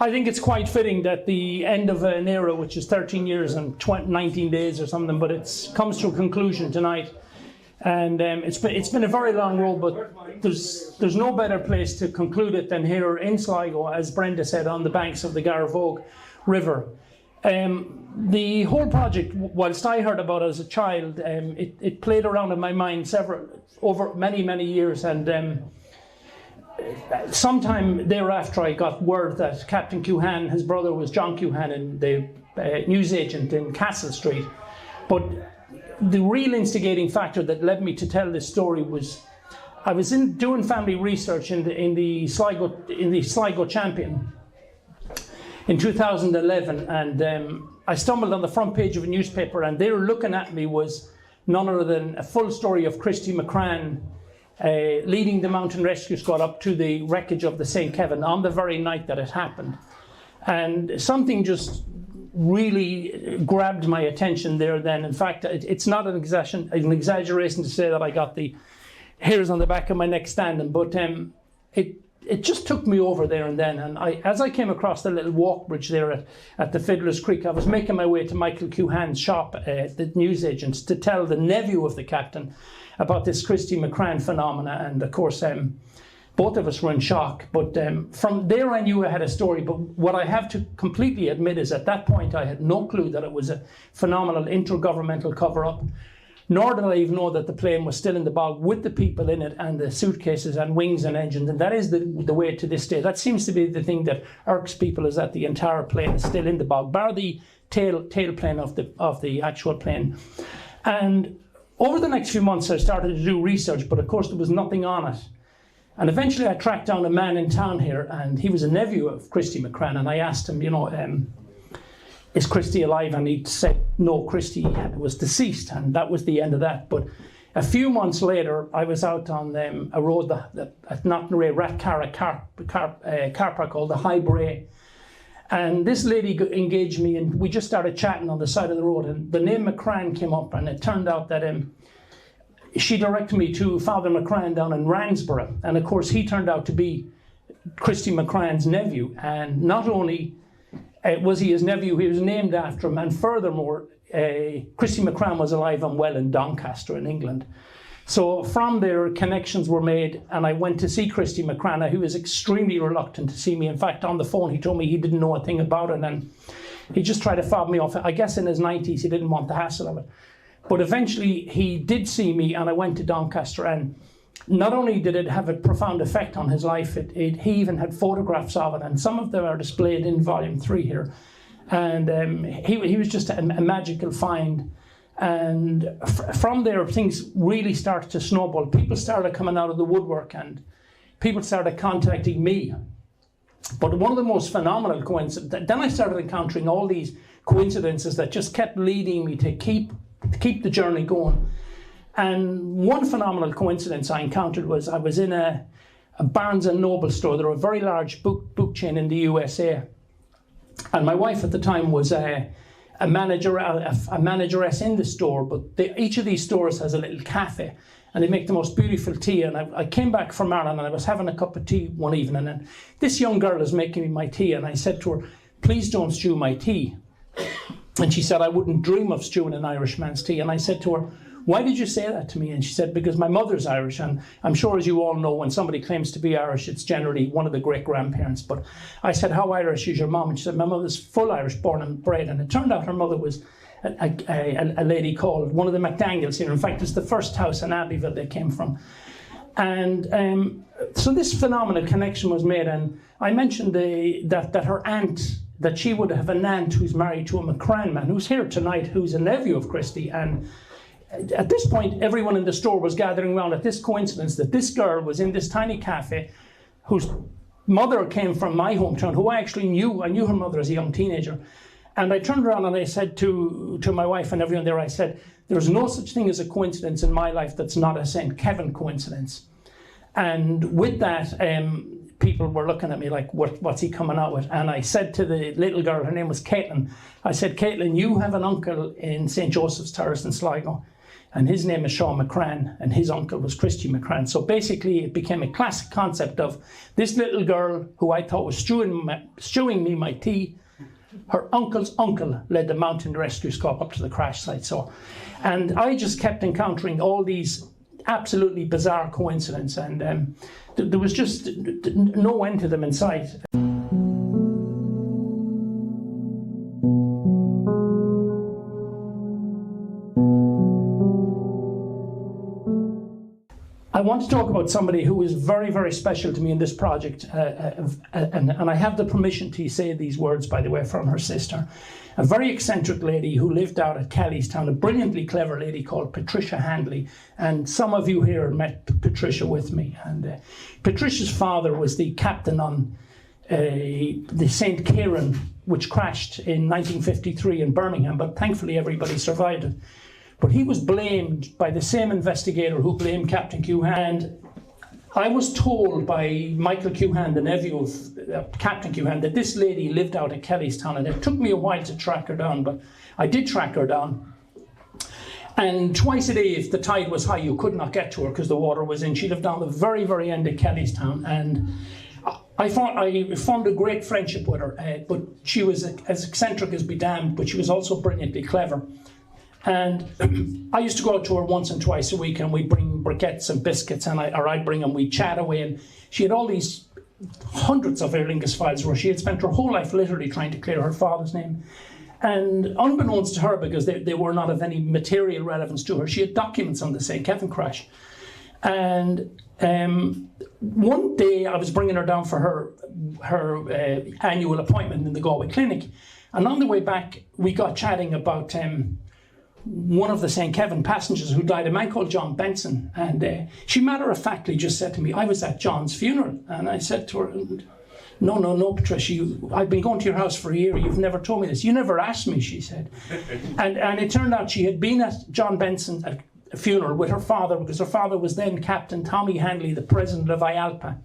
I think it's quite fitting that the end of an era, which is 13 years and 19 days or something, but it comes to a conclusion tonight. And it's been a very long road, but there's no better place to conclude it than here in Sligo, as Brenda said, on the banks of the Garavogue River. The whole project, whilst I heard about it as a child, it played around in my mind over many years, and sometime thereafter I got word that Captain Cuhan, his brother was John Cuhan, the newsagent in Castle Street. But the real instigating factor that led me to tell this story was I was doing family research in the Sligo Champion in 2011, and I stumbled on the front page of a newspaper, and they were looking at me was none other than a full story of Christy McCran leading the mountain rescue squad up to the wreckage of the St. Kevin on the very night that it happened. And something just really grabbed my attention there then. In fact, it's not an exaggeration to say that I got the hairs on the back of my neck standing, but it just took me over there and then. And as I came across the little walk bridge there at the Fiddler's Creek, I was making my way to Michael Cuhan's shop, the newsagents, to tell the nephew of the captain about this Christy McCran phenomena. And of course, both of us were in shock. But from there I knew I had a story. But what I have to completely admit is at that point I had no clue that it was a phenomenal intergovernmental cover-up. Nor did I even know that the plane was still in the bog with the people in it and the suitcases and wings and engines. And that is the way to this day. That seems to be the thing that irks people, is that the entire plane is still in the bog, bar the tail plane of the actual plane. And over the next few months I started to do research, but of course there was nothing on it. And eventually I tracked down a man in town here, and he was a nephew of Christy McCran, and I asked him, is Christy alive? And he said, no, Christy was deceased, and that was the end of that. But a few months later, I was out on a road at Knocknarea, Rathcarra car park called the High Bray. And this lady engaged me, and we just started chatting on the side of the road, and the name McCran came up, and it turned out that she directed me to Father McCran down in Ransborough. And of course, he turned out to be Christy McCran's nephew. And not only was he his nephew, he was named after him. And furthermore, Christy McCran was alive and well in Doncaster in England. So from there, connections were made, and I went to see Christy McCran, who was extremely reluctant to see me. In fact, on the phone, he told me he didn't know a thing about it, and he just tried to fob me off. I guess in his 90s, he didn't want the hassle of it. But eventually, he did see me, and I went to Doncaster, and not only did it have a profound effect on his life, he even had photographs of it, and some of them are displayed in volume 3 here. And he was just a magical find. And from there, things really started to snowball. People started coming out of the woodwork, and people started contacting me. But one of the most phenomenal coincidences, then I started encountering all these coincidences that just kept leading me to keep the journey going. And one phenomenal coincidence I encountered was I was in a Barnes and Noble store. They're a very large book chain in the USA. And my wife at the time was a manageress in the store, but each of these stores has a little cafe, and they make the most beautiful tea. And I came back from Ireland, and I was having a cup of tea one evening, and this young girl is making me my tea, and I said to her, please don't stew my tea. And she said, I wouldn't dream of stewing an Irishman's tea. And I said to her, why did you say that to me? And she said, because my mother's Irish, and I'm sure, as you all know, when somebody claims to be Irish, it's generally one of the great-grandparents. But I said, how Irish is your mom? And she said, my mother's full Irish, born and bred. And it turned out her mother was a lady called one of the McDaniels here. In fact, it's the first house in Abbeyville they came from. And so this phenomenal connection was made, and I mentioned that her aunt, that she would have an aunt who's married to a McCran man, who's here tonight, who's a nephew of Christy. And at this point, everyone in the store was gathering around at this coincidence that this girl was in this tiny cafe whose mother came from my hometown, who I actually knew. I knew her mother as a young teenager. And I turned around and I said to my wife and everyone there, I said, there's no such thing as a coincidence in my life that's not a St. Kevin coincidence. And with that, people were looking at me like, what's he coming out with? And I said to the little girl, her name was Caitlin, I said, Caitlin, you have an uncle in St. Joseph's Terrace in Sligo. and his name is Sean McCrann, and his uncle was Christy McCrann. So basically it became a classic concept of this little girl who I thought was stewing me my tea. Her uncle's uncle led the mountain rescue squad up to the crash site. So, and I just kept encountering all these absolutely bizarre coincidences, and there was just no end to them in sight. I want to talk about somebody who is very, very special to me in this project, and I have the permission to say these words, by the way, from her sister. A very eccentric lady who lived out at Kellystown, a brilliantly clever lady called Patricia Handley, and some of you here met Patricia with me. And Patricia's father was the captain on the St. Kieran, which crashed in 1953 in Birmingham, but thankfully everybody survived it. But he was blamed by the same investigator who blamed Captain Cuhan. And I was told by Michael Cuhan, the nephew of Captain Cuhan, that this lady lived out at Kellystown, and it took me a while to track her down, but I did track her down. And twice a day, if the tide was high, you could not get to her because the water was in. She lived down the very, very end of Kellystown, and I formed a great friendship with her, but she was as eccentric as be damned, but she was also brilliantly clever. And I used to go out to her once and twice a week, and we'd bring briquettes and biscuits, and I'd bring them, we'd chat away, and she had all these hundreds of Aer Lingus files where she had spent her whole life literally trying to clear her father's name. And unbeknownst to her, because they were not of any material relevance to her, she had documents on the St. Kevin crash. And one day I was bringing her down for her annual appointment in the Galway Clinic, and on the way back we got chatting about one of the St. Kevin passengers who died, a man called John Benson, and she matter-of-factly just said to me, I was at John's funeral. And I said to her, no, Patricia, I've been going to your house for a year, you've never told me this. You never asked me, she said. and it turned out she had been at John Benson at a funeral with her father, because her father was then Captain Tommy Handley, the president of IALPA,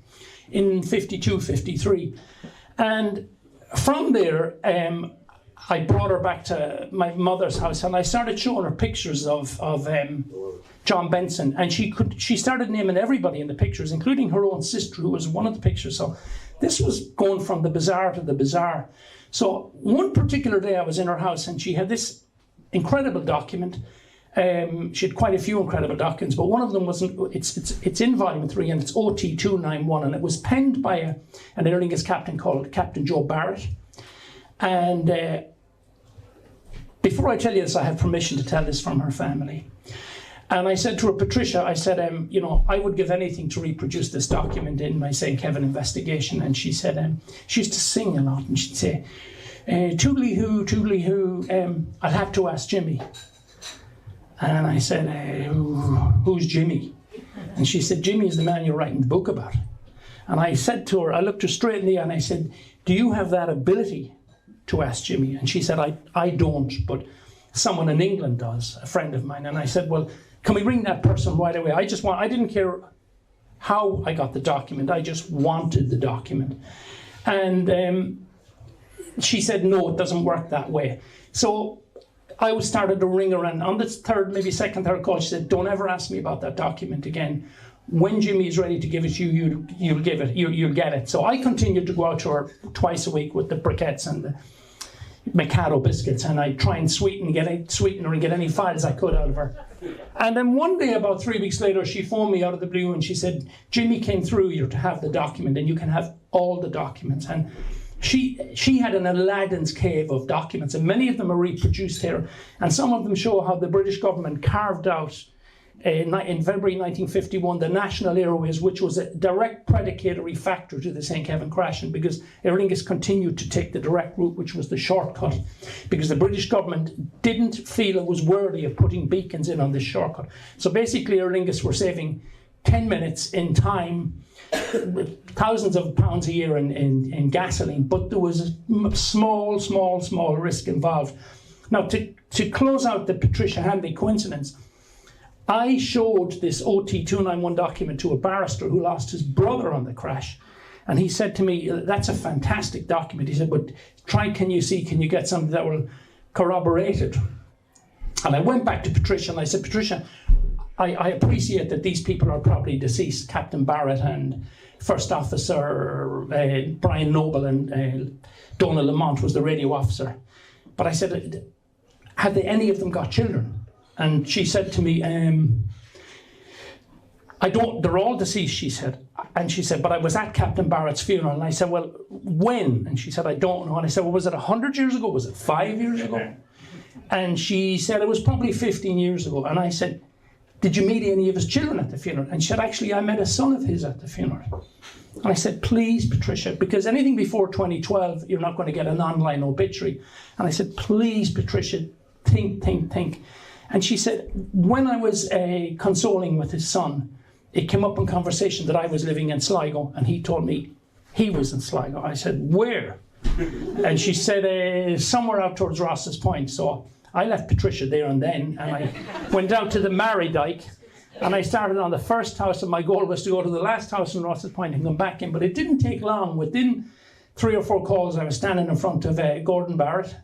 in 52, 53. And from there, I brought her back to my mother's house, and I started showing her pictures of John Benson, and she started naming everybody in the pictures, including her own sister, who was one of the pictures. So this was going from the bizarre to the bizarre. So one particular day I was in her house, and she had this incredible document. She had quite a few incredible documents, but one of them wasn't. It's in volume 3, and it's OT 291, and it was penned by an Aer Lingus captain called Captain Joe Barrett. And before I tell you this, I have permission to tell this from her family. And I said to her, Patricia, I said, I would give anything to reproduce this document in my St. Kevin investigation. And she said, she used to sing a lot, and she'd say, toodly-hoo, I'll have to ask Jimmy. And I said, who's Jimmy? And she said, Jimmy is the man you're writing the book about. And I said to her, I looked her straight in the eye and I said, do you have that ability to ask Jimmy? And she said, I don't, but someone in England does, a friend of mine. And I said, well, can we ring that person right away? I didn't care how I got the document, I just wanted the document. And she said, no, it doesn't work that way. So I started to ring her, and on the second, third call, she said, don't ever ask me about that document again. When Jimmy is ready to give it to you, you'll give it, you'll get it. So I continued to go out to her twice a week with the briquettes and the Mikado biscuits, and I try and sweeten her and get any files I could out of her. And then one day, about 3 weeks later, she phoned me out of the blue and she said, Jimmy came through here to have the document, and you can have all the documents. And she had an Aladdin's cave of documents, and many of them are reproduced here, and some of them show how the British government carved out in February 1951 the National Airways, which was a direct predicatory factor to the St. Kevin crash, and because Aer Lingus continued to take the direct route, which was the shortcut, because the British government didn't feel it was worthy of putting beacons in on this shortcut. So basically Aer Lingus were saving 10 minutes in time, thousands of pounds a year in gasoline, but there was a small risk involved. Now, to close out the Patricia Handley coincidence, I showed this OT 291 document to a barrister who lost his brother on the crash, and he said to me, that's a fantastic document. He said, but can you get something that will corroborate it? And I went back to Patricia and I said, Patricia, I appreciate that these people are probably deceased, Captain Barrett and First Officer Brian Noble, and Donald Lamont was the radio officer. But I said, have they, any of them got children? And she said to me, I don't, they're all deceased, she said. And she said, but I was at Captain Barrett's funeral. And I said, well, when? And she said, I don't know. And I said, well, was it 100 years ago? Was it 5 years ago? And she said, it was probably 15 years ago. And I said, did you meet any of his children at the funeral? And she said, actually, I met a son of his at the funeral. And I said, please, Patricia, because anything before 2012, you're not going to get an online obituary. And I said, please, Patricia, think. And she said, when I was consoling with his son, it came up in conversation that I was living in Sligo, and he told me he was in Sligo. I said, where? And she said, somewhere out towards Ross's Point. So I left Patricia there and then, and I went down to the Marrydyke, and I started on the first house, and my goal was to go to the last house in Ross's Point and come back in. But it didn't take long. Within 3 or 4 calls, I was standing in front of Gordon Barrett,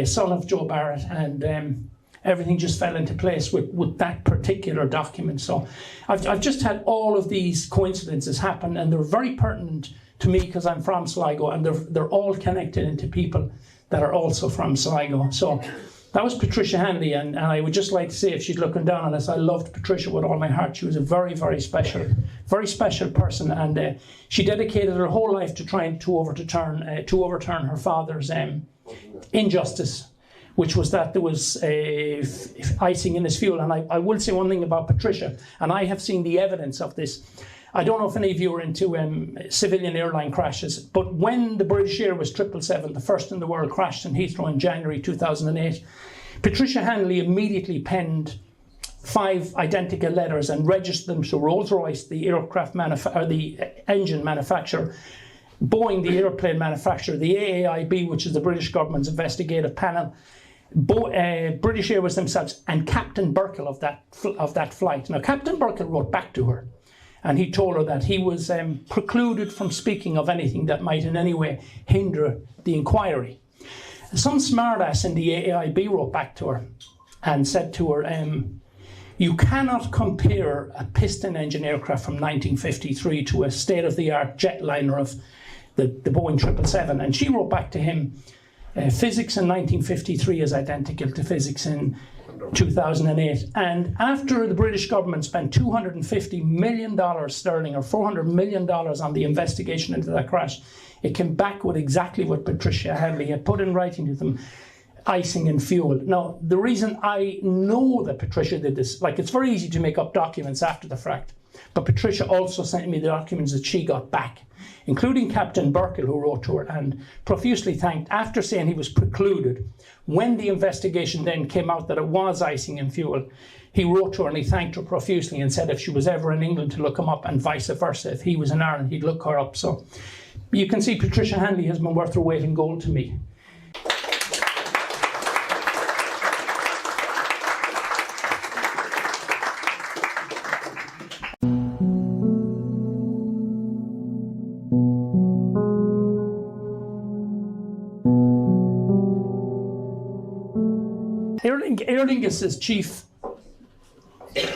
son of Joe Barrett, and everything just fell into place with that particular document. So I've just had all of these coincidences happen, and they're very pertinent to me because I'm from Sligo, and they're all connected into people that are also from Sligo. So that was Patricia Hanley, and I would just like to say, if she's looking down on us, I loved Patricia with all my heart. She was a very, very special person, and she dedicated her whole life to trying to overturn her father's injustice, which was that there was icing in his fuel. And I will say one thing about Patricia, and I have seen the evidence of this. I don't know if any of you are into civilian airline crashes, but when the British Air was 777, the first in the world, crashed in Heathrow in January 2008, Patricia Hanley immediately penned 5 identical letters and registered them to Rolls-Royce, the engine manufacturer, Boeing, the airplane manufacturer, the AAIB, which is the British government's investigative panel, British Airways themselves, and Captain Burkle of that flight. Now, Captain Burkle wrote back to her, and he told her that he was precluded from speaking of anything that might in any way hinder the inquiry. Some smartass in the AAIB wrote back to her and said to her, you cannot compare a piston engine aircraft from 1953 to a state-of-the-art jetliner of the Boeing 777. And she wrote back to him, physics in 1953 is identical to physics in 2008. And after the British government spent $250 million sterling or $400 million on the investigation into that crash, it came back with exactly what Patricia Hanley had put in writing to them: icing and fuel. Now, the reason I know that Patricia did this, like, it's very easy to make up documents after the fact, but Patricia also sent me the documents that she got back, including Captain Burkle, who wrote to her and profusely thanked, after saying he was precluded. When the investigation then came out that it was icing and fuel, he wrote to her and he thanked her profusely and said if she was ever in England to look him up, and vice versa. If he was in Ireland, he'd look her up. So you can see Patricia Hanley has been worth her weight in gold to me. Aer Lingus' chief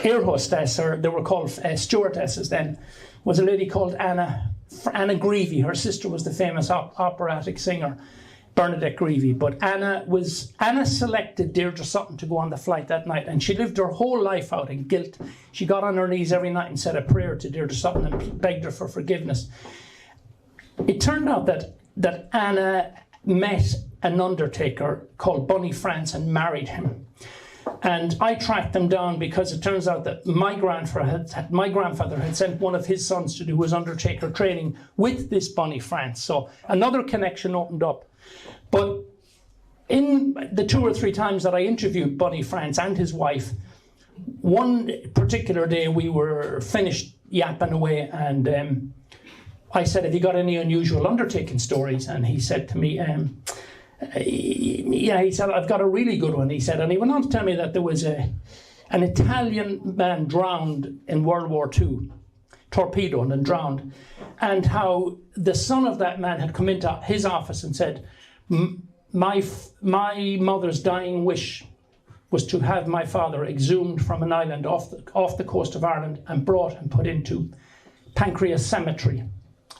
air hostess, or they were called stewardesses then, was a lady called Anna Greevy. Her sister was the famous operatic singer Bernadette Greevy. But Anna selected Deirdre Sutton to go on the flight that night, and she lived her whole life out in guilt. She got on her knees every night and said a prayer to Deirdre Sutton and begged her for forgiveness. It turned out that Anna met an undertaker called Bunny France and married him. And I tracked them down because it turns out that my grandfather had sent one of his sons to do his undertaker training with this Bunny France. So another connection opened up. But in the 2 or 3 times that I interviewed Bunny France and his wife, one particular day we were finished yapping away, and I said, have you got any unusual undertaking stories? And he said to me, yeah, he said, I've got a really good one. He said, and he went on to tell me that there was an Italian man drowned in World War II, torpedoed and drowned, and how the son of that man had come into his office and said, my mother's dying wish was to have my father exhumed from an island off the coast of Ireland and brought and put into Pancras Cemetery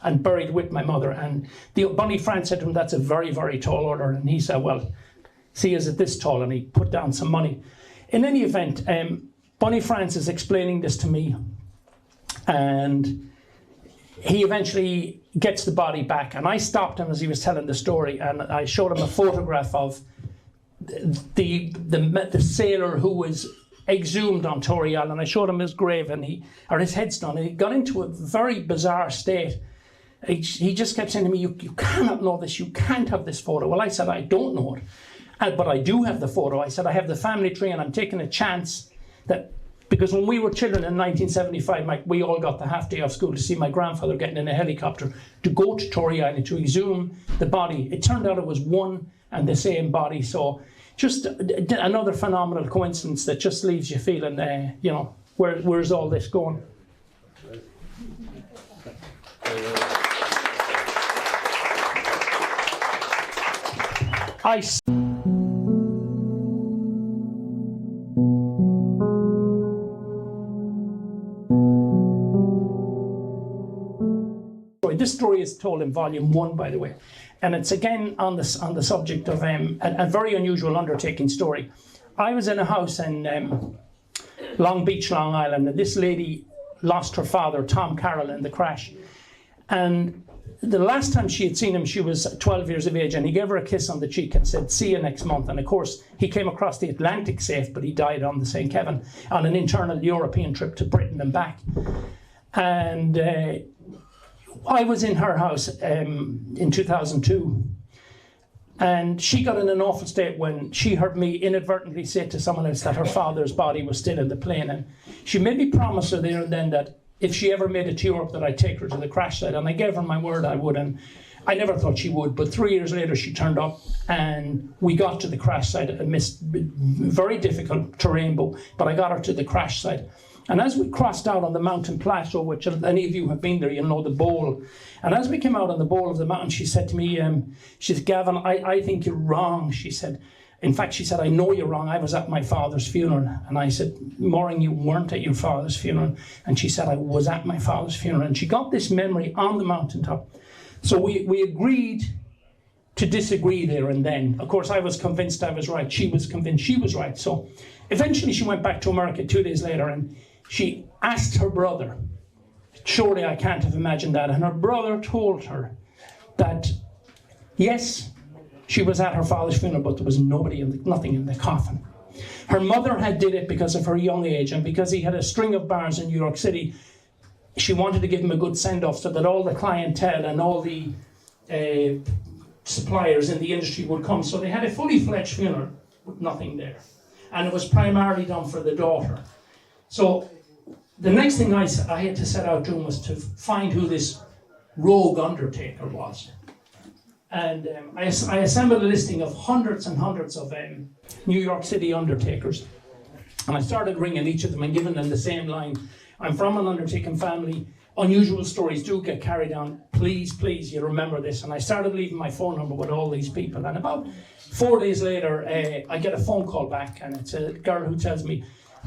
and buried with my mother. And the Bunny Franz said to him, that's a very, very tall order. And he said, well, see, is it this tall? And he put down some money. In any event, Bunny Franz is explaining this to me, and he eventually gets the body back. And I stopped him as he was telling the story, and I showed him a photograph of the sailor who was exhumed on Tory Island. I showed him his grave or his headstone, and he got into a very bizarre state. He just kept saying to me, you cannot know this, you can't have this photo. Well, I said, I don't know it, but I do have the photo. I said, I have the family tree, and I'm taking a chance that, because when we were children in 1975, we all got the half day off school to see my grandfather getting in a helicopter to go to Tory Island to exhume the body. It turned out it was one and the same body. So just another phenomenal coincidence that just leaves you feeling, where's all this going? This story is told in volume 1, by the way, and it's again on the subject of a very unusual undertaking story. I was in a house in Long Beach, Long Island, and this lady lost her father, Tom Carroll, in the crash. And the last time she had seen him, she was 12 years of age, and he gave her a kiss on the cheek and said, see you next month. And of course, he came across the Atlantic safe, but he died on the St. Kevin on an internal European trip to Britain and back. And I was in her house in 2002, and she got in an awful state when she heard me inadvertently say to someone else that her father's body was still in the plane. And she made me promise her there and then that if she ever made it to Europe, that I'd take her to the crash site. And I gave her my word I would, and I never thought she would. But 3 years later, she turned up, and we got to the crash site amidst very difficult terrain, but I got her to the crash site. And as we crossed out on the mountain plateau, which if any of you have been there, you'll know the bowl. And as we came out on the bowl of the mountain, she said to me, she said, Gavin, I think you're wrong. She said, in fact, she said, I know you're wrong. I was at my father's funeral. And I said, Maureen, you weren't at your father's funeral. And she said, I was at my father's funeral. And she got this memory on the mountaintop. So we agreed to disagree there and then. Of course, I was convinced I was right. She was convinced she was right. So eventually she went back to America 2 days later, and she asked her brother, surely I can't have imagined that, and her brother told her that, yes, she was at her father's funeral, but there was nothing in the coffin. Her mother had did it because of her young age, and because he had a string of bars in New York City, she wanted to give him a good send-off so that all the clientele and all the suppliers in the industry would come. So they had a fully fledged funeral with nothing there. And it was primarily done for the daughter. So the next thing I had to set out doing was to find who this rogue undertaker was. And I assembled a listing of hundreds and hundreds of New York City undertakers. And I started ringing each of them and giving them the same line. I'm from an undertaking family. Unusual stories do get carried on. Please, please, you remember this. And I started leaving my phone number with all these people. And about 4 days later, I get a phone call back. And it's a girl who tells me,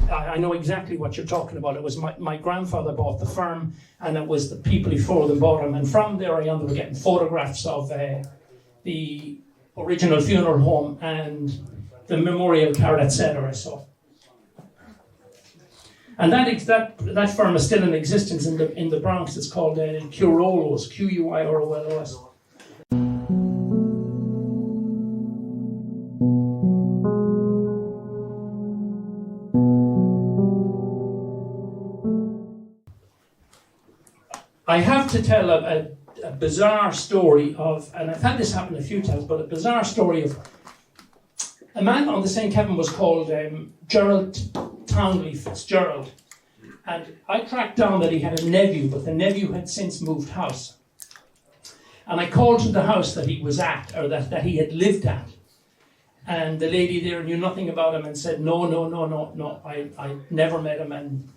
I know exactly what you're talking about. It was my grandfather bought the firm, and it was the people before them bought him. And from there, I ended up getting photographs of the original funeral home and the memorial card, etc. So, and that firm is still in existence in the Bronx. It's called Quirollos, Quirollos. I have to tell a bizarre story of, and I've had this happen a few times, but a bizarre story of a man on the St. Kevin was called Gerald Townley Fitzgerald. And I tracked down that he had a nephew, but the nephew had since moved house. And I called to the house that he was at, or that he had lived at. And the lady there knew nothing about him and said, no, I never met him. And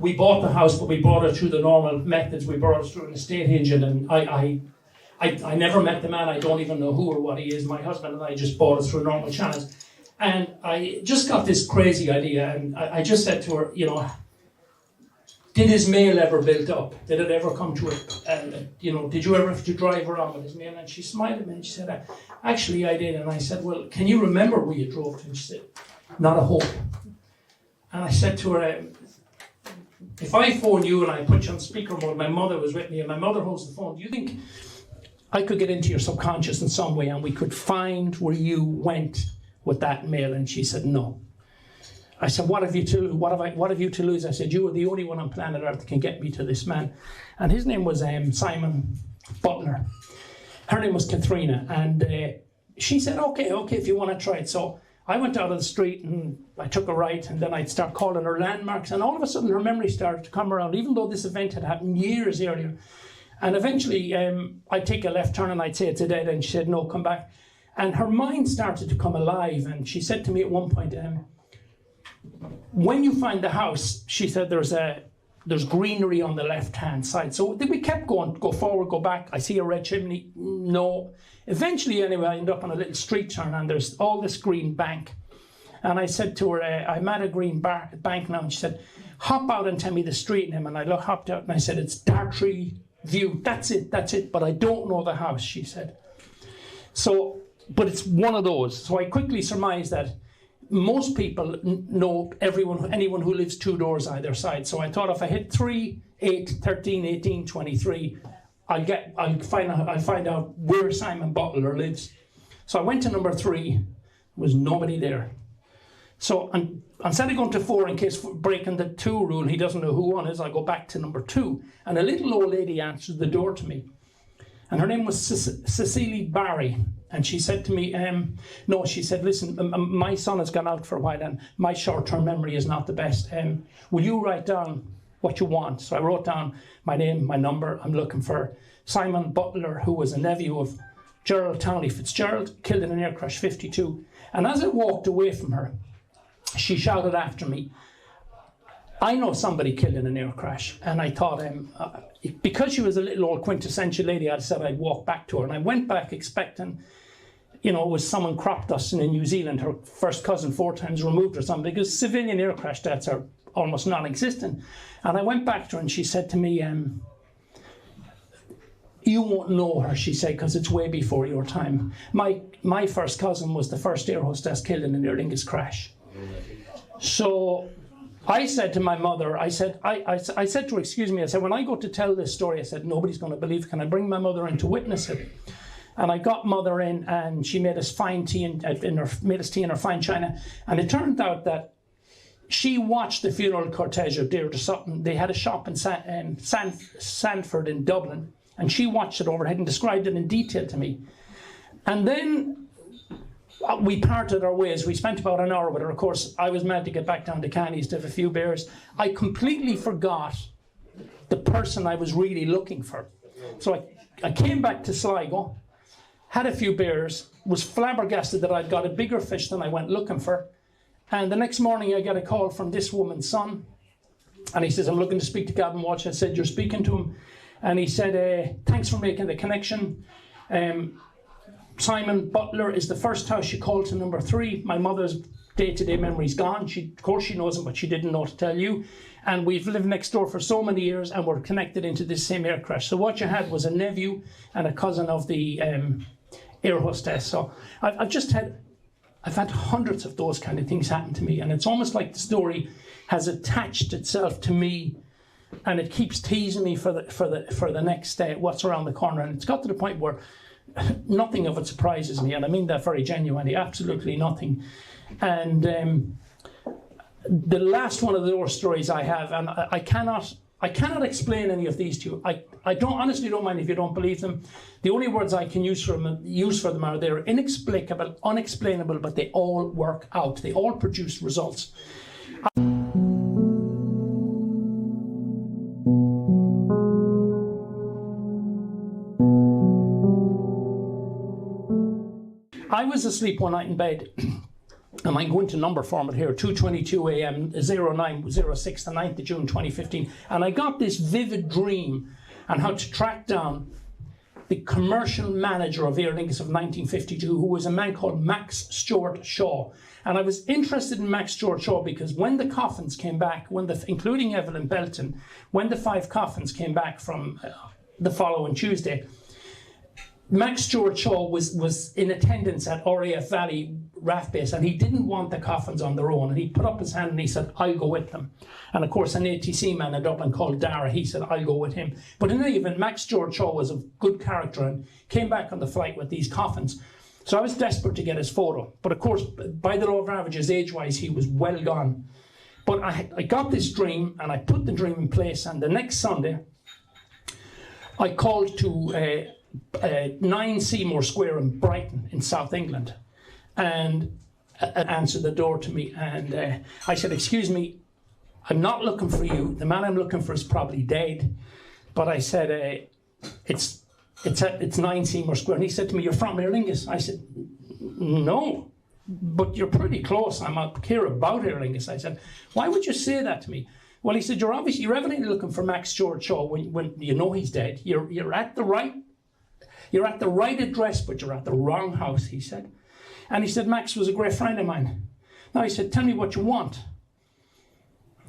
we bought the house, but we bought it through the normal methods. We bought it through an estate agent, and I never met the man. I don't even know who or what he is. My husband and I just bought it through normal channels. And I just got this crazy idea, and I just said to her, you know, did his mail ever build up? Did it ever come to it? You know, did you ever have to drive around with his mail? And she smiled at me and she said, actually I did. And I said, well, can you remember where you drove to? And she said, not a hope. And I said to her, if I phone you and I put you on speaker mode, my mother was with me and my mother holds the phone, do you think I could get into your subconscious in some way and we could find where you went with that mail? And she said, no. I said, what have you to lose? I said, you are the only one on planet Earth that can get me to this man. And his name was Simon Butler. Her name was Katharina. And she said, okay, if you want to try it. So I went out of the street and I took a right, and then I'd start calling her landmarks. And all of a sudden her memory started to come around, even though this event had happened years earlier. And eventually I'd take a left turn and I'd say it's a dead end. She said, no, come back. And her mind started to come alive. And she said to me at one point, when you find the house, she said, there's greenery on the left-hand side. So we kept going, go forward, go back. I see a red chimney. No. Eventually, anyway, I ended up on a little street turn, and there's all this green bank. And I said to her, I'm at a green bank now. And she said, hop out and tell me the street name. And I hopped out and I said, it's Dartree View. That's it. But I don't know the house, she said. So, but it's one of those. So I quickly surmised that most people know anyone who lives two doors either side. So I thought if I hit 3, 8, 13, 18, 23, I'll find out where Simon Butler lives. So I went to number 3, there was nobody there. So instead of going to 4 in case breaking the 2 rule, he doesn't know who one is, I go back to number 2. And a little old lady answered the door to me. And her name was Cecily Barry. And she said to me, no, she said, listen, my son has gone out for a while and my short-term memory is not the best. Will you write down what you want? So I wrote down my name, my number. I'm looking for Simon Butler, who was a nephew of Gerald Townley Fitzgerald, killed in an air crash, 52. And as I walked away from her, she shouted after me, I know somebody killed in an air crash. And I thought, because she was a little old quintessential lady, I said I'd walk back to her. And I went back expecting, you know, it was someone crop dusting in New Zealand, her first cousin 4 times removed or something, because civilian air crash deaths are almost non-existent. And I went back to her and she said to me, you won't know her, she said, because it's way before your time. My first cousin was the first air hostess killed in an Aer Lingus crash. So I said to my mother, I said to her, excuse me, I said, when I go to tell this story, I said, nobody's going to believe, can I bring my mother in to witness it? And I got mother in and she made us fine tea made us tea in her fine china. And it turned out that she watched the funeral cortege of Deirdre Sutton. They had a shop in Sandford in Dublin, and she watched it overhead and described it in detail to me. And then we parted our ways. We spent about an hour with her. Of course, I was mad to get back down to Cannies to have a few beers. I completely forgot the person I was really looking for. So I came back to Sligo, had a few beers, was flabbergasted that I'd got a bigger fish than I went looking for. And the next morning I got a call from this woman's son. And he says, I'm looking to speak to Gavin Walsh. I said, you're speaking to him. And he said, thanks for making the connection. Simon Butler is the first house you called to number 3. My mother's day-to-day memory's gone. Of course she knows him, but she didn't know to tell you. And we've lived next door for so many years and we're connected into this same air crash. So what you had was a nephew and a cousin of the air hostess. So I've had hundreds of those kind of things happen to me, and it's almost like the story has attached itself to me, and it keeps teasing me for the next day, what's around the corner. And it's got to the point where nothing of it surprises me, and I mean that very genuinely, absolutely nothing. And the last one of those stories I have, and I cannot explain any of these to you. I honestly don't mind if you don't believe them. The only words I can use for them are they're inexplicable, unexplainable, but they all work out. They all produce results. I was asleep one night in bed, and I'm going to number form it here, 2:22 a.m. 0906, the 9th of June 2015, and I got this vivid dream on how to track down the commercial manager of Aer Lingus of 1952, who was a man called Max Stuart Shaw. And I was interested in Max Stuart Shaw because when the coffins came back, including Evelyn Belton, when the 5 coffins came back from the following Tuesday, Max Stuart Shaw was in attendance at RAF Valley RAF base, and he didn't want the coffins on their own, and he put up his hand and he said, I'll go with them. And of course an ATC man in Dublin called Dara, he said, I'll go with him. But in any event, Max Stuart Shaw was of good character and came back on the flight with these coffins. So I was desperate to get his photo, but of course by the law of averages, age-wise, he was well gone. But I got this dream and I put the dream in place, and the next Sunday I called to 9 Seymour Square in Brighton in South England, and answered the door to me, and I said, excuse me, I'm not looking for you, the man I'm looking for is probably dead, but I said, it's 9 Seymour Square, and he said to me, you're from Aer Lingus? I said, no, but you're pretty close, I'm up here about Aer Lingus. I said, why would you say that to me? Well, he said, you're evidently looking for Max Stuart Shaw when you know he's dead. You're at the right address, but you're at the wrong house, he said. And he said, Max was a great friend of mine. Now he said, tell me what you want.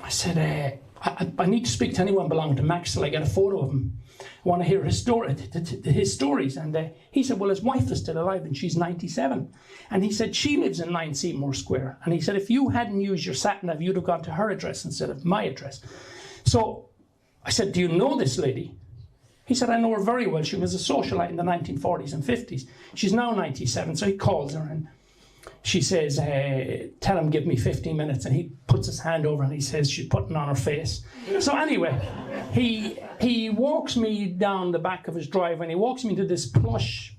I said, I need to speak to anyone belonging to Max till I get a photo of him. I want to hear his stories. And he said, well, his wife is still alive and she's 97. And he said, she lives in 9 Seymour Square. And he said, if you hadn't used your sat-nav, you'd have gone to her address instead of my address. So I said, do you know this lady? He said, I know her very well. She was a socialite in the 1940s and 50s. She's now 97, so he calls her and she says, tell him give me 15 minutes. And he puts his hand over and he says she's putting on her face. So anyway, he walks me down the back of his driveway and he walks me into this plush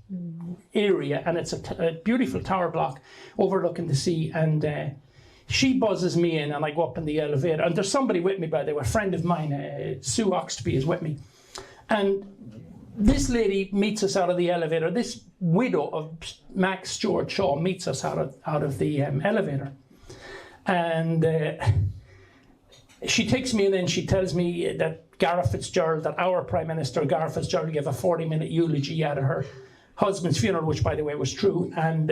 area, and it's a beautiful tower block overlooking the sea, and she buzzes me in and I go up in the elevator, and there's somebody with me, by the way, a friend of mine, Sue Oxtoby, is with me. And this lady meets us out of the elevator. This widow of Max Stuart Shaw meets us out of the elevator. And she takes me in and she tells me that Gareth Fitzgerald, that our Prime Minister, Gareth Fitzgerald, gave a 40-minute eulogy at her husband's funeral, which, by the way, was true. And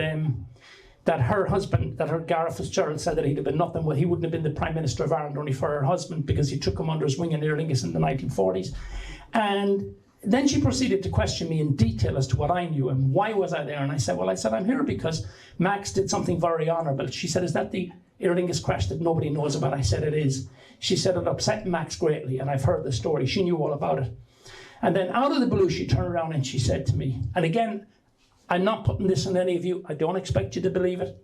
that her husband, Gareth Fitzgerald, said that he'd have been nothing, well, he wouldn't have been the Prime Minister of Ireland only for her husband, because he took him under his wing in Aer Lingus in the 1940s. And then she proceeded to question me in detail as to what I knew and why was I there. And I said, I'm here because Max did something very honourable. She said, is that the Aer Lingus crash that nobody knows about? I said, it is. She said, it upset Max greatly, and I've heard the story. She knew all about it. And then out of the blue, she turned around and she said to me, and again, I'm not putting this on any of you. I don't expect you to believe it.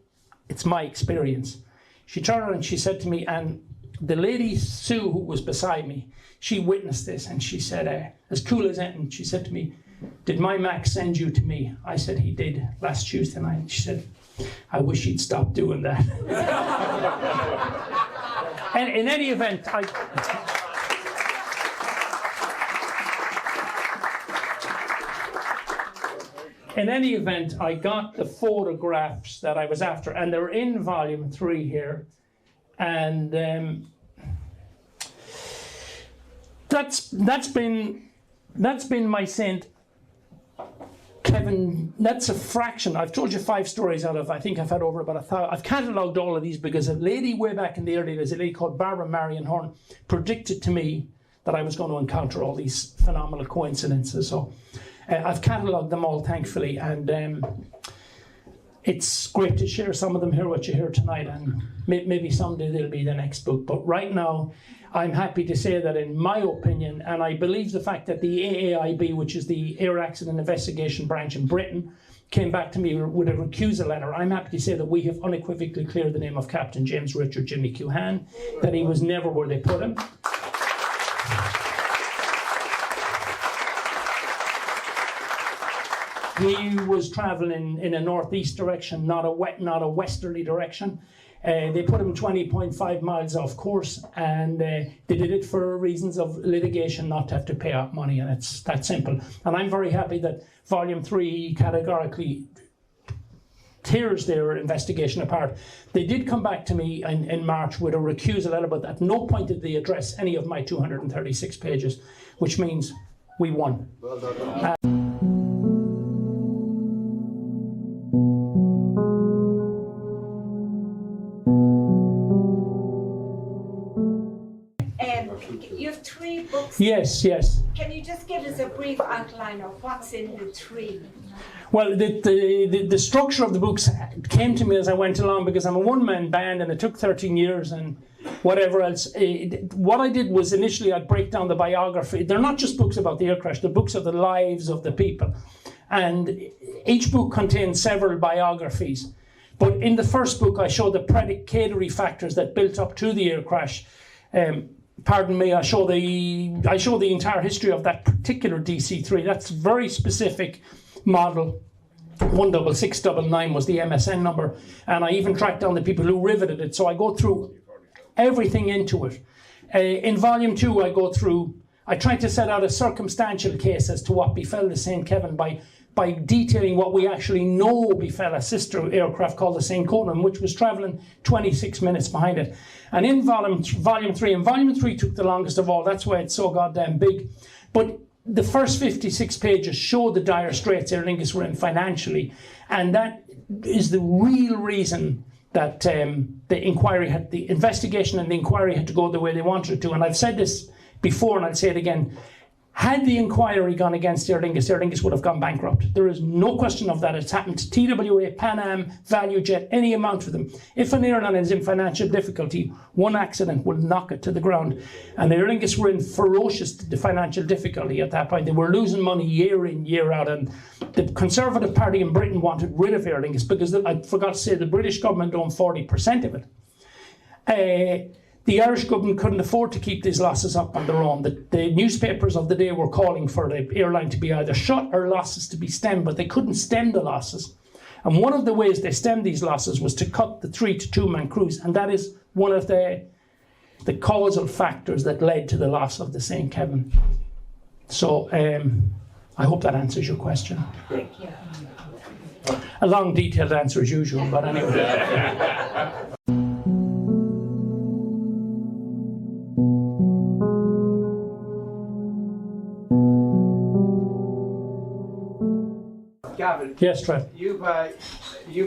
It's my experience. She turned around and she said to me, and the lady, Sue, who was beside me, she witnessed this, and she said, as cool as anything, she said to me, did my Max send you to me? I said, he did last Tuesday night. She said, I wish he'd stop doing that. And in any event, I got the photographs that I was after, and they're in volume 3 here. And that's been my Saint Kevin. That's a fraction. I've told you 5 stories out of, I think I've had over about 1,000. I've catalogued all of these because a lady way back in the early days, a lady called Barbara Marion Horn, predicted to me that I was going to encounter all these phenomenal coincidences. So I've catalogued them all, thankfully, and it's great to share some of them here, what you hear tonight, and maybe someday they'll be the next book. But right now, I'm happy to say that in my opinion, and I believe the fact that the AAIB, which is the Air Accident Investigation Branch in Britain, came back to me with a recusal letter, I'm happy to say that we have unequivocally cleared the name of Captain James Richard Jimmy Cuhan, that he was never where they put him. He was travelling in a northeast direction, not a westerly direction. They put him 20.5 miles off course, and they did it for reasons of litigation, not to have to pay out money, and it's that simple. And I'm very happy that Volume 3 categorically tears their investigation apart. They did come back to me in March with a recusal letter, but at no point did they address any of my 236 pages, which means we won. Well done. Yes, yes. Can you just give us a brief outline of what's in the 3? Well, the structure of the books came to me as I went along, because I'm a one-man band and it took 13 years and whatever else. What I did was initially I'd break down the biography. They're not just books about the air crash, they're books of the lives of the people. And each book contains several biographies. But in the first book, I show the predicatory factors that built up to the air crash. Pardon me, I show the entire history of that particular DC-3. That's a very specific model. 16699 was the MSN number, and I even tracked down the people who riveted it. So I go through everything into it. In volume 2, I tried to set out a circumstantial case as to what befell the St. Kevin by detailing what we actually know befell a sister aircraft called the St. Conan, which was travelling 26 minutes behind it. And in volume 3, and volume 3 took the longest of all, that's why it's so goddamn big. But the first 56 pages show the dire straits Aer Lingus were in financially, and that is the real reason that the investigation and the inquiry had to go the way they wanted it to. And I've said this before and I'll say it again. Had the inquiry gone against Aer Lingus would have gone bankrupt. There is no question of that. It's happened to TWA, Pan Am, ValueJet, any amount of them. If an airline is in financial difficulty, one accident will knock it to the ground. And Aer Lingus were in ferocious financial difficulty at that point. They were losing money year in, year out. And the Conservative Party in Britain wanted rid of Aer Lingus because, I forgot to say, the British government owned 40% of it. The Irish government couldn't afford to keep these losses up on their own. The newspapers of the day were calling for the airline to be either shut or losses to be stemmed, but they couldn't stem the losses. And one of the ways they stemmed these losses was to cut the 3 to 2-man crews, and that is one of the causal factors that led to the loss of the St. Kevin. So I hope that answers your question. Thank you. A long, detailed answer as usual, but anyway. Gavin, yes, Trev. You've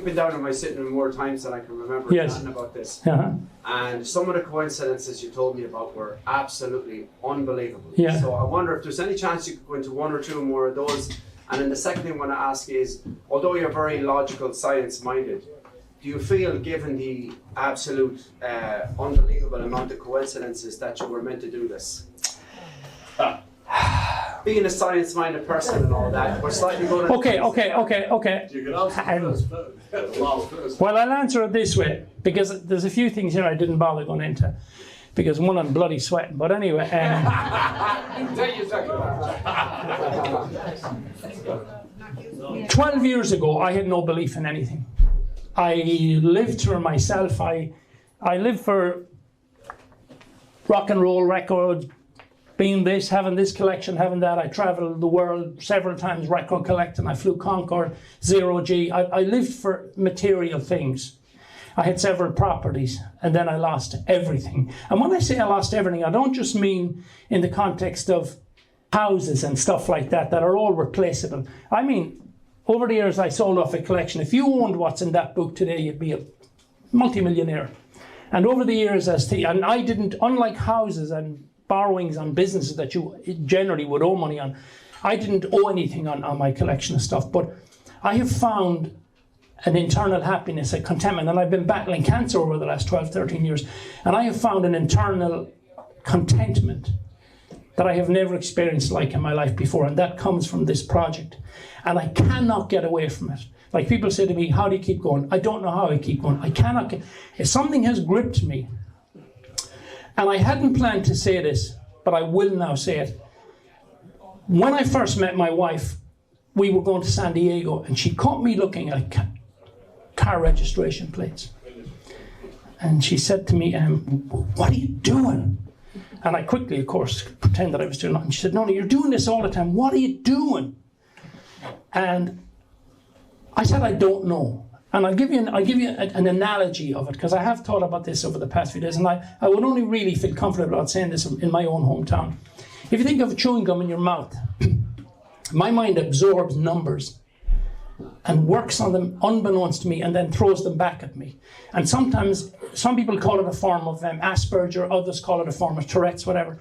been down in my sitting room more times than I can remember chatting about this. Uh-huh. And some of the coincidences you told me about were absolutely unbelievable. Yeah. So I wonder if there's any chance you could go into 1 or 2 more of those. And then the second thing I want to ask is, although you're very logical, science-minded, do you feel, given the absolute unbelievable amount of coincidences, that you were meant to do this? Being a science-minded person and all that, we're slightly going to... Okay. You can answer first. Well, I'll answer it this way, because there's a few things here I didn't bother going into, because one, I'm bloody sweating. But anyway... 12 years ago, I had no belief in anything. I lived for myself. I lived for rock and roll records, being this, having this collection, having that. I travelled the world several times record collecting. I flew Concorde, Zero G. I lived for material things. I had several properties, and then I lost everything. And when I say I lost everything, I don't just mean in the context of houses and stuff like that are all replaceable. I mean, over the years I sold off a collection. If you owned what's in that book today, you'd be a multi-millionaire. And over the years, and I didn't, unlike houses and borrowings on businesses that you generally would owe money on, I didn't owe anything on my collection of stuff. But I have found an internal happiness, a contentment, and I've been battling cancer over the last 12, 13 years, and I have found an internal contentment that I have never experienced like in my life before, and that comes from this project. And I cannot get away from it. Like people say to me, how do you keep going? I don't know how I keep going. I cannot get, something has gripped me. And I hadn't planned to say this, but I will now say it. When I first met my wife, we were going to San Diego, and she caught me looking at car registration plates. And she said to me, what are you doing? And I quickly, of course, pretended I was doing nothing. She said, no, you're doing this all the time. What are you doing? And I said, I don't know. And I'll give you an analogy of it, because I have thought about this over the past few days, and I would only really feel comfortable about saying this in my own hometown. If you think of chewing gum in your mouth, my mind absorbs numbers and works on them unbeknownst to me, and then throws them back at me. And sometimes, some people call it a form of Asperger, others call it a form of Tourette's, whatever.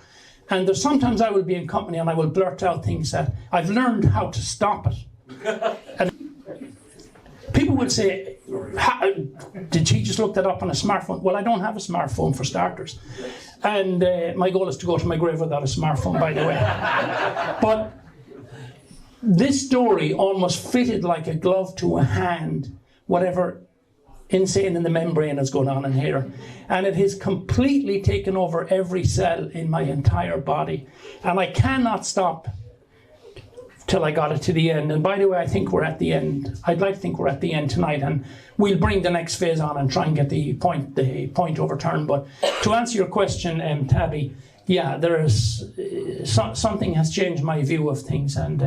And there's sometimes I will be in company and I will blurt out things that I've learned how to stop it. And people will say, did she just look that up on a smartphone? Well, I don't have a smartphone for starters. And my goal is to go to my grave without a smartphone, by the way. But this story almost fitted like a glove to a hand, whatever insane in the membrane is going on in here. And it has completely taken over every cell in my entire body. And I cannot stop till I got it to the end. And by the way, I think we're at the end. I'd like to think we're at the end tonight, and we'll bring the next phase on and try and get the point overturned. But to answer your question, Tabby, yeah, there is something has changed my view of things. And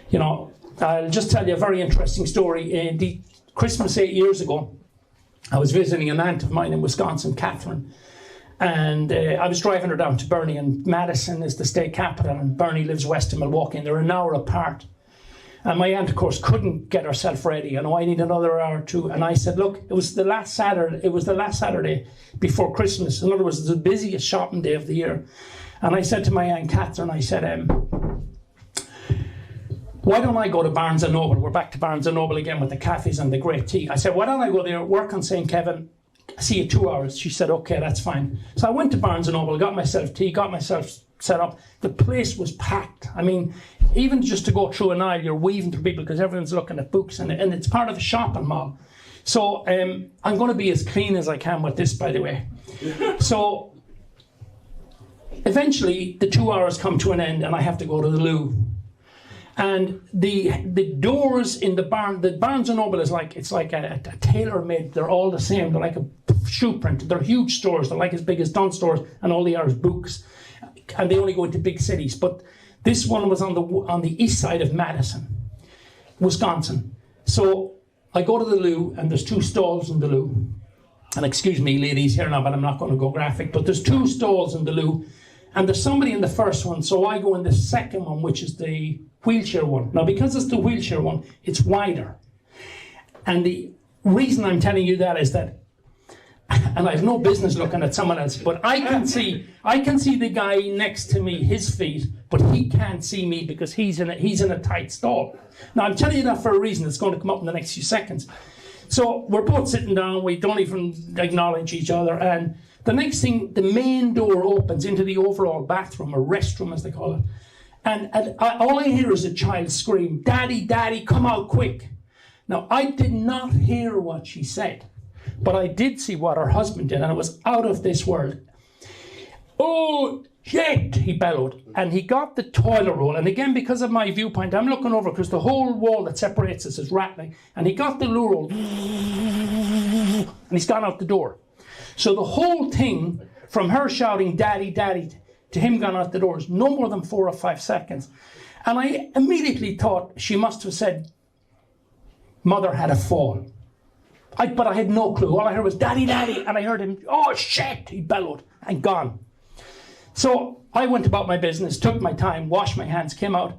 you know, I'll just tell you a very interesting story. The Christmas 8 years ago, I was visiting an aunt of mine in Wisconsin, Catherine, and I was driving her down to Burnie, and Madison is the state capital, and Burnie lives west of Milwaukee, and they're an hour apart. And my aunt, of course, couldn't get herself ready. You know, I need another hour or two. And I said, look, it was the last Saturday before Christmas. In other words, it was the busiest shopping day of the year. And I said to my aunt Catherine, I said, why don't I go to Barnes & Noble? We're back to Barnes & Noble again with the cafes and the great tea. I said, why don't I go there, work on St. Kevin, see you 2 hours? She said, okay, that's fine. So I went to Barnes & Noble, got myself tea, got myself set up. The place was packed. I mean, even just to go through an aisle, you're weaving through people because everyone's looking at books, and it's part of a shopping mall. So I'm going to be as clean as I can with this, by the way. So eventually the 2 hours come to an end and I have to go to the loo. And the doors in the Barnes & Noble is like, it's like a tailor-made, they're all the same, they're like a shoe print, they're huge stores, they're like as big as Dunn stores, and all they are is books. And they only go into big cities. But this one was on the east side of Madison, Wisconsin. So I go to the loo, and there's 2 stalls in the loo. And excuse me, ladies, here now, but I'm not going to go graphic, but there's 2 stalls in the loo, and there's somebody in the first one, so I go in the second one, which is the wheelchair one. Now, because it's the wheelchair one, it's wider. And the reason I'm telling you that is that, and I have no business looking at someone else, but I can see the guy next to me, his feet, but he can't see me because he's in a tight stall. Now, I'm telling you that for a reason. It's going to come up in the next few seconds. So we're both sitting down, we don't even acknowledge each other, and the next thing, the main door opens into the overall bathroom, or restroom as they call it. And all I hear is a child scream, "Daddy, Daddy, come out quick." Now, I did not hear what she said, but I did see what her husband did, and it was out of this world. "Oh, shit," he bellowed, and he got the toilet roll. And again, because of my viewpoint, I'm looking over because the whole wall that separates us is rattling, and he got the loo roll, and he's gone out the door. So the whole thing, from her shouting, "Daddy, Daddy," to him gone out the door, is no more than 4 or 5 seconds. And I immediately thought she must have said, "Mother had a fall." But I had no clue. All I heard was, "Daddy, Daddy," and I heard him, "Oh, shit," he bellowed, and gone. So I went about my business, took my time, washed my hands, came out.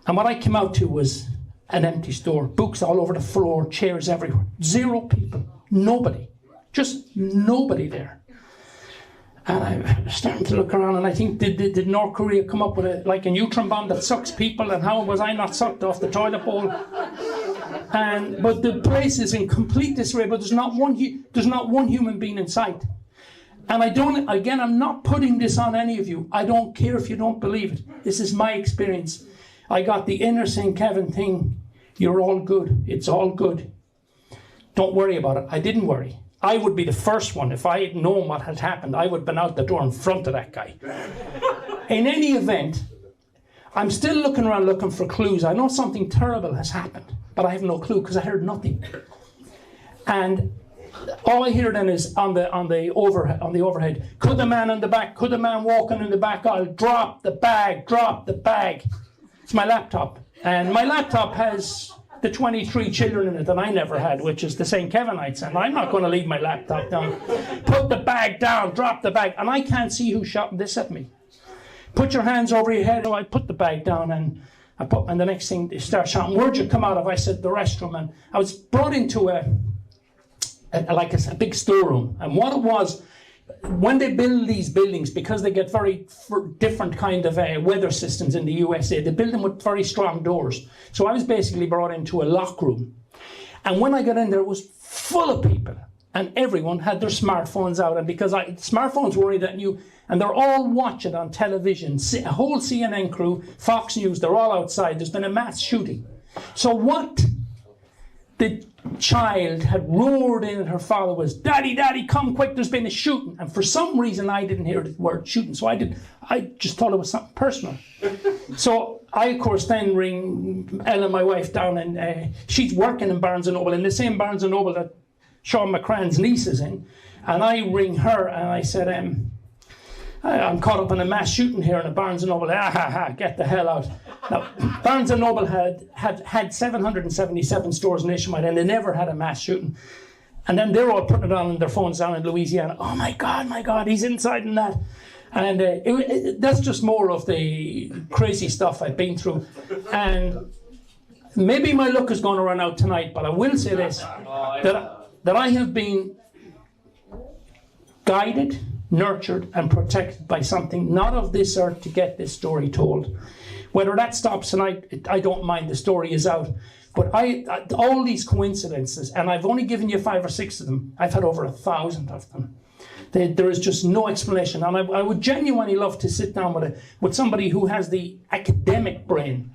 And what I came out to was an empty store, books all over the floor, chairs everywhere. 0 people, nobody. Just nobody there. And I was starting to look around, and I think, did North Korea come up with a neutron bomb that sucks people, and how was I not sucked off the toilet bowl? But the place is in complete disarray, but there's not one human being in sight. And I'm not putting this on any of you. I don't care if you don't believe it. This is my experience. I got the inner St. Kevin thing. You're all good. It's all good. Don't worry about it. I didn't worry. I would be the first one. If I had known what had happened, I would have been out the door in front of that guy. In any event, I'm still looking around looking for clues. I know something terrible has happened, but I have no clue because I heard nothing. And all I hear then is on the overhead, "Could the man in the back, could the man walking in the back aisle drop the bag, drop the bag." It's my laptop. And my laptop has the 23 children in it that I never had, which is the St. Kevinites, and I'm not going to leave my laptop down. "Put the bag down, drop the bag," and I can't see who's shouting this at me. "Put your hands over your head." So I put the bag down, and the next thing they start shouting, "Where'd you come out of?" I said, "The restroom." And I was brought into a big storeroom, and what it was, when they build these buildings, because they get very different kind of weather systems in the USA, they build them with very strong doors. So I was basically brought into a lock room. And when I got in there, it was full of people. And everyone had their smartphones out. And because smartphones were only that new, and they're all watching on television, a whole CNN crew, Fox News, they're all outside. There's been a mass shooting. So what the child had roared in at her father was, "Daddy, Daddy, come quick, there's been a shooting." And for some reason I didn't hear the word shooting, so I just thought it was something personal. So I, of course, then ring Ella, my wife, down, and she's working in Barnes & Noble, in the same Barnes & Noble that Sean McCrann's niece is in. And I ring her and I said, I'm caught up in a mass shooting here in a Barnes & Noble. Get the hell out. Now, Barnes & Noble had 777 stores nationwide, and they never had a mass shooting. And then they're all putting it on their phones down in Louisiana. "Oh my God, he's inside and that." And that's just more of the crazy stuff I've been through. And maybe my luck is going to run out tonight, but I will say this, that I have been guided, nurtured and protected by something not of this earth to get this story told. Whether that stops tonight, I don't mind, the story is out. But all these coincidences, and I've only given you 5 or 6 of them, I've had over 1,000 of them. There is just no explanation. And I would genuinely love to sit down with somebody who has the academic brain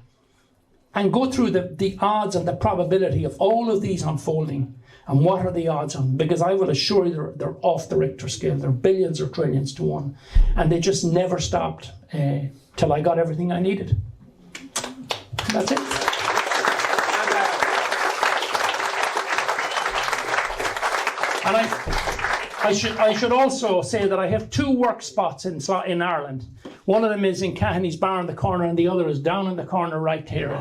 and go through the odds and the probability of all of these unfolding. And what are the odds on? Because I will assure you they're off the Richter scale. They're billions or trillions to one. And they just never stopped till I got everything I needed. That's it. And I should also say that I have 2 work spots in Ireland. One of them is in Cahaney's bar in the corner, and the other is down in the corner right here.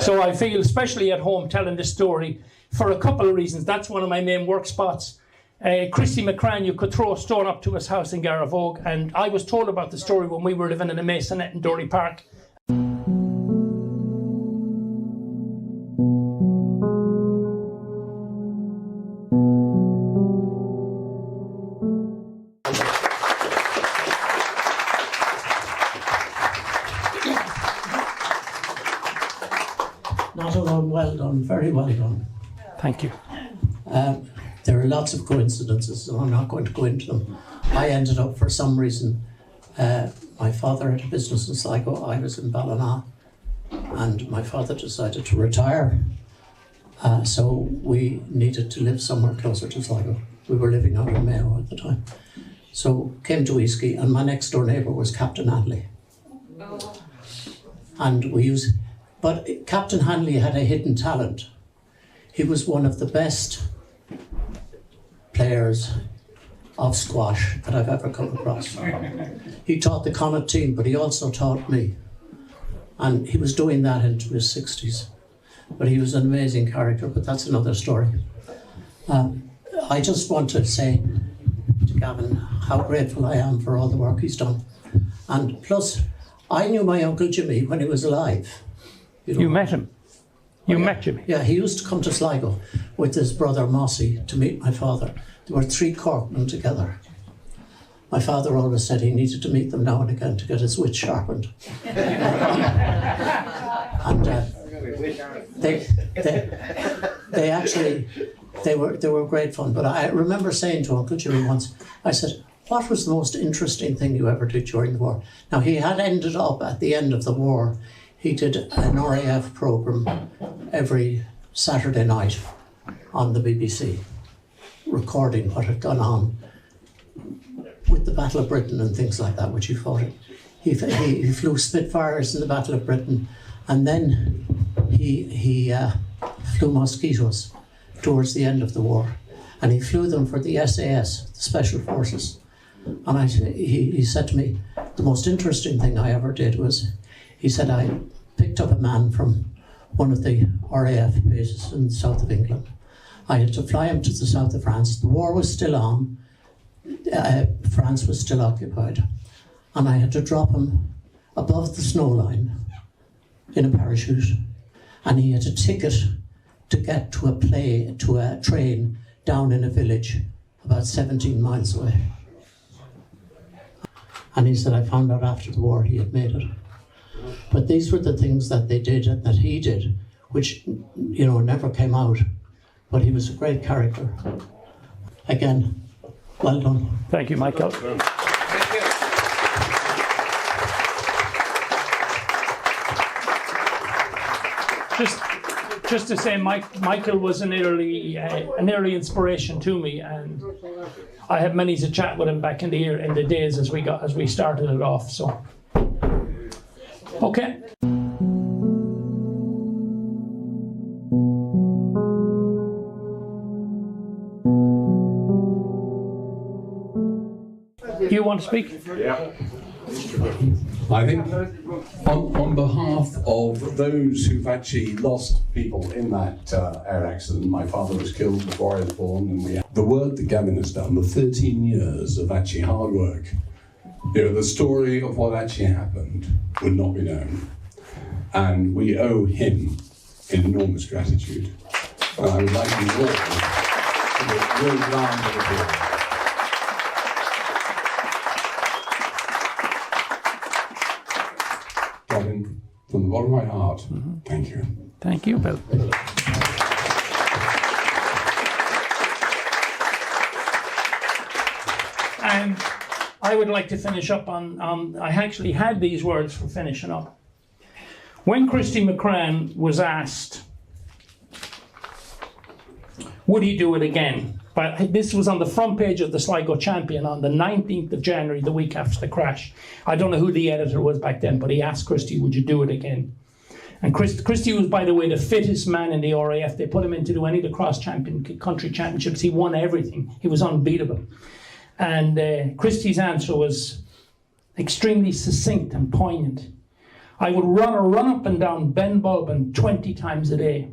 So I feel especially at home telling this story for a couple of reasons. That's one of my main work spots. Christy McCrann, you could throw a stone up to his house in Garavogue, and I was told about the story when we were living in a masonette in Dory Park. Not alone, well done, very well done. Thank you. There are lots of coincidences, and I'm not going to go into them. I ended up, for some reason, my father had a business in Sligo, I was in Ballina, and my father decided to retire. So we needed to live somewhere closer to Sligo. We were living out in Mayo at the time. So came to Easky, and my next door neighbour was Captain Hanley. And but Captain Hanley had a hidden talent. He was one of the best players of squash that I've ever come across. He taught the Connacht team, but he also taught me. And he was doing that into his 60s. But he was an amazing character, but that's another story. I just want to say to Gavin how grateful I am for all the work he's done. And plus, I knew my Uncle Jimmy when he was alive. You met him? You met Jimmy? Yeah, he used to come to Sligo with his brother Mossy to meet my father. There were 3 Corkmen together. My father always said he needed to meet them now and again to get his wit sharpened. And they were great fun. But I remember saying to Uncle Jimmy once, I said, "What was the most interesting thing you ever did during the war?" Now, he had ended up at the end of the war. He did an RAF programme every Saturday night on the BBC, recording what had gone on with the Battle of Britain and things like that, which he fought in. He flew Spitfires in the Battle of Britain, and then he flew Mosquitoes towards the end of the war, and he flew them for the SAS, the Special Forces. And he said to me, the most interesting thing I ever did was, he said, I picked up a man from one of the RAF bases in the south of England. I had to fly him to the south of France. The war was still on. France was still occupied. And I had to drop him above the snow line in a parachute. And he had a ticket to get to a train down in a village about 17 miles away. And he said, I found out after the war he had made it. But these were the things that they did and that he did, which, you know, never came out. But he was a great character. Again, well done. Thank you, Michael. Just to say, Michael was an early inspiration to me, and I had many a chat with him back in the days as we started it off. So, okay. You want to speak? Yeah. I think on behalf of those who've actually lost people in that air accident, my father was killed before I was born, and the work that Gavin has done, the 13 years of actually hard work, you know, the story of what actually happened would not be known. And we owe him enormous gratitude. And I would like you all to give a real round of applause. Robin, from the bottom of my heart, thank you. Thank you, Bill. And I would like to finish up on I actually had these words for finishing up. When Christy McCran was asked, would he do it again? But this was on the front page of the Sligo Champion on the 19th of January, the week after the crash. I don't know who the editor was back then, but he asked Christy, would you do it again? And Christy was, by the way, the fittest man in the RAF. They put him in to do any of the country championships. He won everything. He was unbeatable. And Christy's answer was extremely succinct and poignant. I would rather run up and down Ben Bulben 20 times a day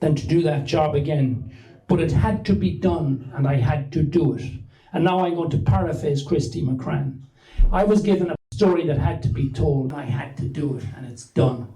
than to do that job again. But it had to be done, and I had to do it. And now I'm going to paraphrase Christy McCran. I was given a story that had to be told. I had to do it, and it's done.